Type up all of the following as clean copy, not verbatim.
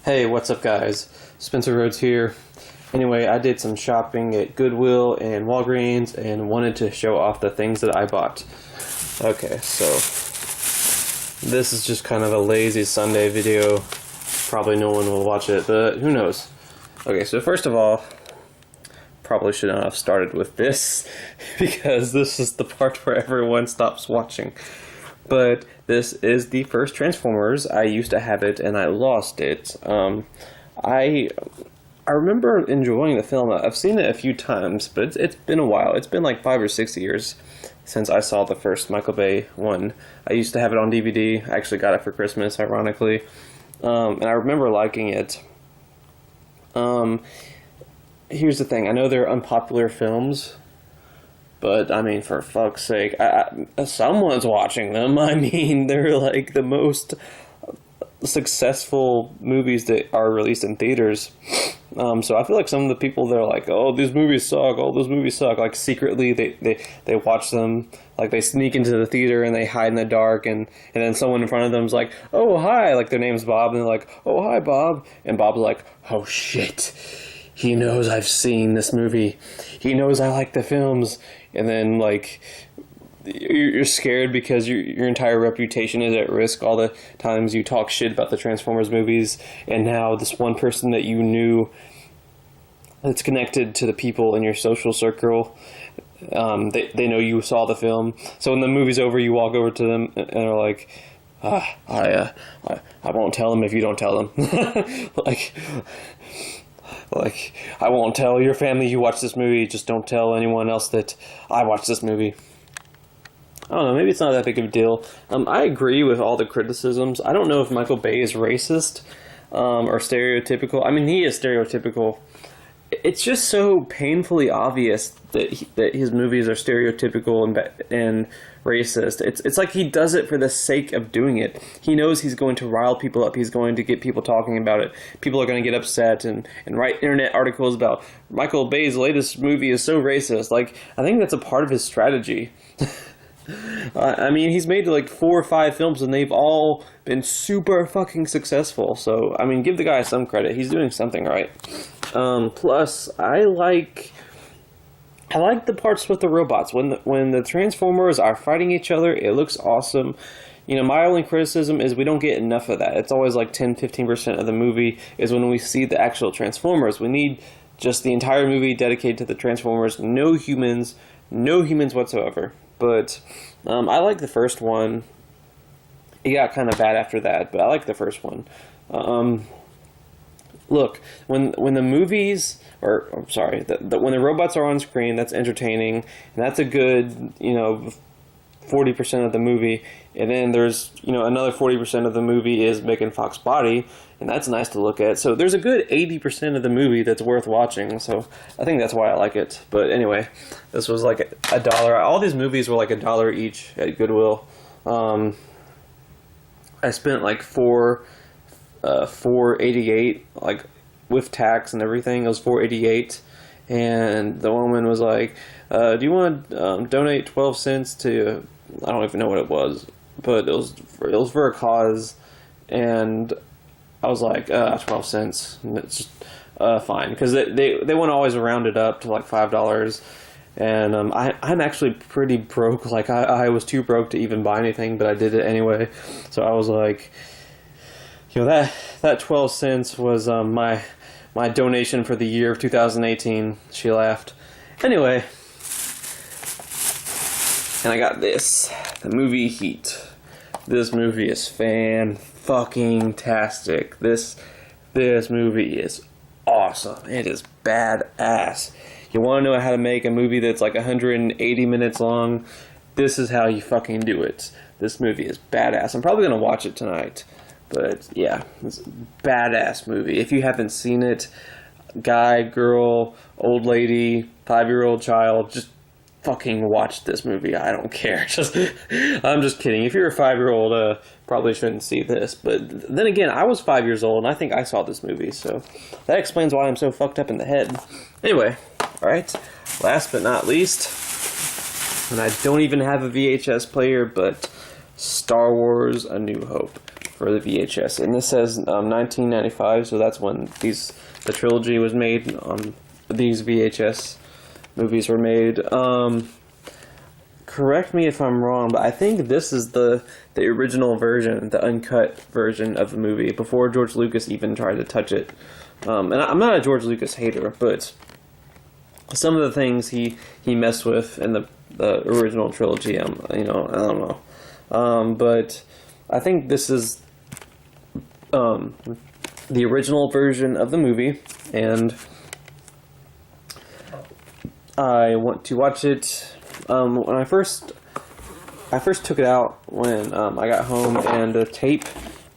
Hey, what's up, guys? Spencer Rhodes here. Anyway, I did some shopping at Goodwill and Walgreens and wanted to show off the things that I bought. Okay, so this is just kind of a lazy Sunday video. Probably no one will watch it, but who knows? Okay, so first of all, probably should not have started with this because this is the part where everyone stops watching. But this is the first Transformers. I used to have it and I lost it. I remember enjoying the film. I've seen it a few times, but it's been a while. It's been like 5 or 6 years since I saw the first Michael Bay one. I used to have it on DVD. I actually got it for Christmas, ironically. And I remember liking it. Here's the thing. I know they're unpopular films, but, I mean, for fuck's sake, someone's watching them. I mean, they're, like, the most successful movies that are released in theaters. So I feel like some of the people that are like, oh, these movies suck, oh, those movies suck, like, secretly they watch them. Like, they sneak into the theater and they hide in the dark, and then someone in front of them's like, oh, hi, like, their name's Bob, and they're like, oh, hi, Bob. And Bob's like, oh, shit. He knows I've seen this movie. He knows I like the films. And then, like, you're scared because your entire reputation is at risk all the times you talk shit about the Transformers movies. And now this one person that you knew that's connected to the people in your social circle, they know you saw the film. So when the movie's over, you walk over to them and are like, I won't tell them if you don't tell them. Like, I won't tell your family you watched this movie, just don't tell anyone else that I watched this movie. I don't know, maybe it's not that big of a deal. I agree with all the criticisms. I don't know if Michael Bay is racist or stereotypical. I mean, he is stereotypical. It's just so painfully obvious that his movies are stereotypical and racist. It's like he does it for the sake of doing it. He knows he's going to rile people up. He's going to get people talking about it. People are going to get upset and write internet articles about Michael Bay's latest movie is so racist. Like, I think that's a part of his strategy. I mean, he's made like 4 or 5 films and they've all been super fucking successful. So, I mean, give the guy some credit. He's doing something right. Plus, I like the parts with the robots. When the Transformers are fighting each other, it looks awesome. You know, my only criticism is we don't get enough of that. It's always like 10-15% of the movie is when we see the actual Transformers. We need just the entire movie dedicated to the Transformers. No humans whatsoever. But I like the first one. It got kind of bad after that, but I like the first one. Look, when the movies, or I'm sorry, when the robots are on screen, that's entertaining, and that's a good, 40% of the movie. And then there's, another 40% of the movie is Megan Fox's body, and that's nice to look at. So there's a good 80% of the movie that's worth watching. So I think that's why I like it. But anyway, this was like $1. All these movies were like $1 each at Goodwill. I spent like $4.88, like with tax and everything. It was $4.88, and the woman was like, "Do you want to donate 12 cents to?" I don't even know what it was, but it was for a cause, and I was like, 12 cents. And it's just fine, because they want to always round it up to like $5. And I'm actually pretty broke. Like, I was too broke to even buy anything, but I did it anyway. So I was like, that 12 cents was my donation for the year of 2018. She laughed. Anyway, and I got this, the movie Heat. This movie is fan-fucking-tastic. This movie is awesome. It is badass. You want to know how to make a movie that's like 180 minutes long? This is how you fucking do it. This movie is badass. I'm probably going to watch it tonight. But yeah, it's a badass movie. If you haven't seen it, guy, girl, old lady, 5-year-old child, just fucking watch this movie. I don't care. I'm just kidding. If you're a 5-year-old, probably shouldn't see this. But then again, I was 5 years old, and I think I saw this movie. So that explains why I'm so fucked up in the head. Anyway, alright, last but not least, and I don't even have a VHS player, but Star Wars A New Hope. for the VHS, and this says 1995, so that's when the trilogy was made. These VHS movies were made. Correct me if I'm wrong, but I think this is the original version, the uncut version of the movie, before George Lucas even tried to touch it. And I'm not a George Lucas hater, but some of the things he messed with in the original trilogy, I don't know. But I think this is the original version of the movie, and I want to watch it. When I first took it out when I got home, and the tape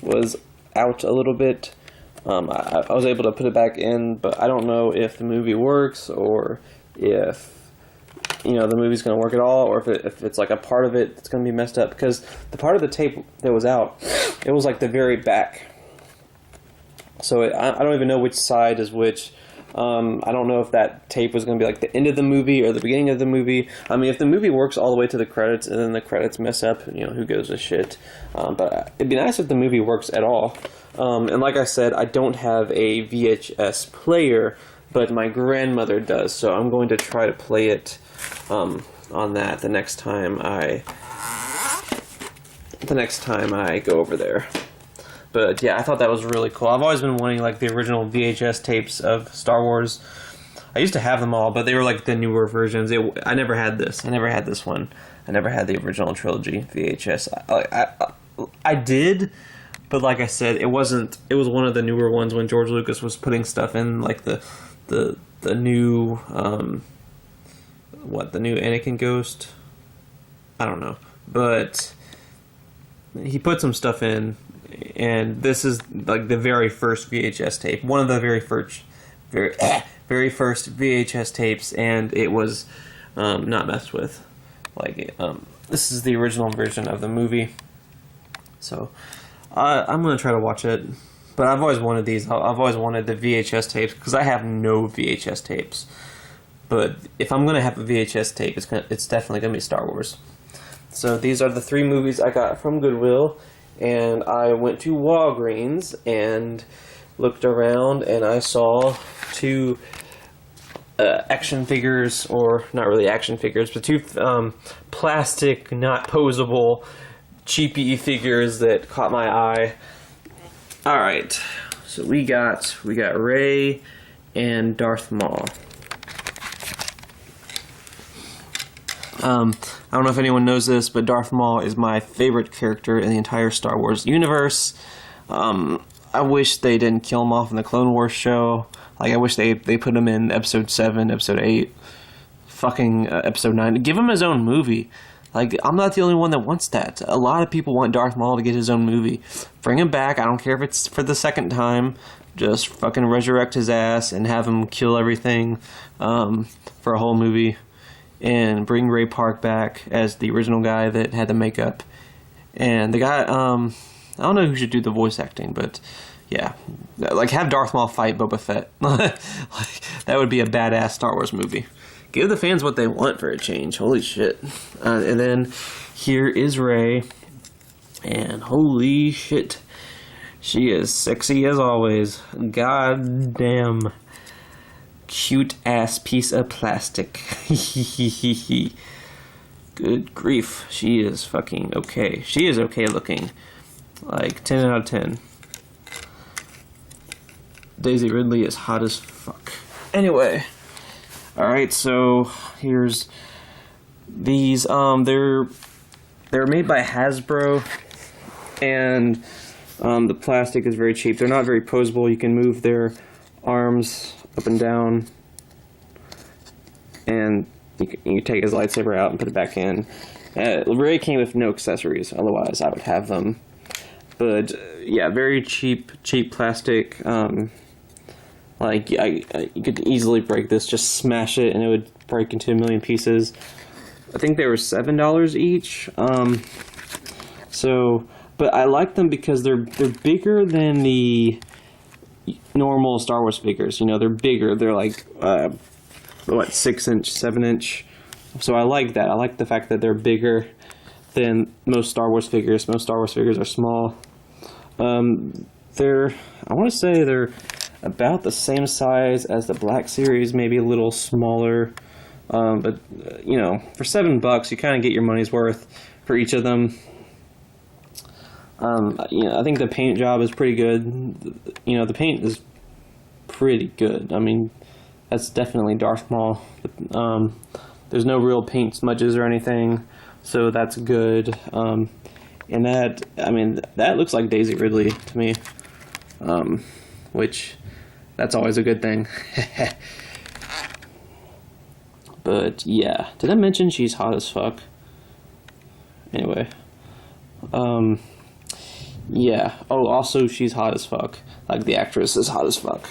was out a little bit. I was able to put it back in, but I don't know if the movie works, or if the movie's going to work at all, or if it's like a part of it that's going to be messed up, because the part of the tape that was out, it was like the very back. So I don't even know which side is which. I don't know if that tape was going to be like the end of the movie or the beginning of the movie. I mean, if the movie works all the way to the credits and then the credits mess up, who gives a shit? But it'd be nice if the movie works at all. And like I said, I don't have a VHS player, but my grandmother does, so I'm going to try to play it on that the next time I go over there. But yeah, I thought that was really cool. I've always been wanting like the original VHS tapes of Star Wars. I used to have them all, but they were like the newer versions. I never had this. I never had this one. I never had the original trilogy VHS. I did, but like I said, it wasn't. It was one of the newer ones when George Lucas was putting stuff in, like the new the new Anakin Ghost. I don't know, but he put some stuff in. And this is like the very first VHS tape, one of the very first VHS tapes, and it was not messed with. This is the original version of the movie, so I'm gonna try to watch it. But I've always wanted these. I've always wanted the VHS tapes because I have no VHS tapes. But if I'm gonna have a VHS tape, it's definitely gonna be Star Wars. So these are the 3 movies I got from Goodwill. And I went to Walgreens and looked around, and I saw 2 action figures, or not really action figures, but 2 plastic, not posable, cheapy figures that caught my eye. All right, so we got Rey and Darth Maul. I don't know if anyone knows this, but Darth Maul is my favorite character in the entire Star Wars universe. I wish they didn't kill him off in the Clone Wars show. I wish they put him in Episode 7, Episode 8, fucking Episode 9. Give him his own movie. I'm not the only one that wants that. A lot of people want Darth Maul to get his own movie. Bring him back. I don't care if it's for the second time. Just fucking resurrect his ass and have him kill everything for a whole movie. And bring Ray Park back as the original guy that had the makeup. And the guy, I don't know who should do the voice acting, but yeah. Have Darth Maul fight Boba Fett. That would be a badass Star Wars movie. Give the fans what they want for a change. Holy shit. And then here is Rey. And holy shit. She is sexy as always. God damn. Cute ass piece of plastic. Good grief. She is fucking okay. She is okay looking. 10 out of 10. Daisy Ridley is hot as fuck. Anyway. Alright, so here's these. They're made by Hasbro, and the plastic is very cheap. They're not very posable. You can move their arms up and down, and you take his lightsaber out and put it back in. Rey came with no accessories, otherwise I would have them. But yeah, very cheap plastic. You could easily break this. Just smash it, and it would break into a million pieces. I think they were $7 each. But I like them because they're bigger than the normal Star Wars figures. They're bigger. They're 6-inch, 7-inch. So I like that. I like the fact that they're bigger than most Star Wars figures. Most Star Wars figures are small. I want to say they're about the same size as the Black Series, maybe a little smaller. But you know, for $7, you kind of get your money's worth for each of them. You know, I think the paint job is pretty good. You know, the paint is pretty good. I mean, that's definitely Darth Maul. There's no real paint smudges or anything, so that's good. And that, I mean, that looks like Daisy Ridley to me, which, that's always a good thing. But, yeah. Did I mention she's hot as fuck? Anyway. Yeah. Oh, also, she's hot as fuck. Like, the actress is hot as fuck.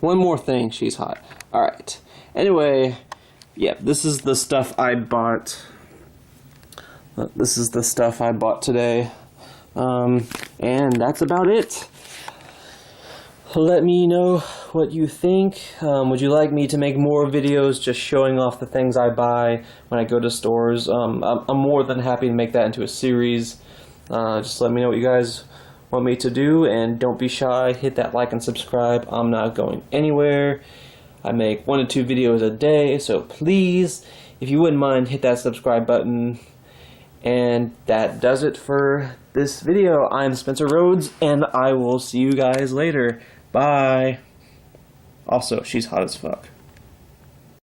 One more thing, she's hot. Alright. Anyway, yeah, this is the stuff I bought. This is the stuff I bought today. And that's about it. Let me know what you think. Would you like me to make more videos just showing off the things I buy when I go to stores? I'm more than happy to make that into a series. Just let me know what you guys want me to do, and don't be shy. Hit that like and subscribe. I'm not going anywhere. I make 1 to 2 videos a day, so please, if you wouldn't mind, hit that subscribe button. And that does it for this video. I'm Spencer Rhodes, and I will see you guys later. Bye. Also, she's hot as fuck.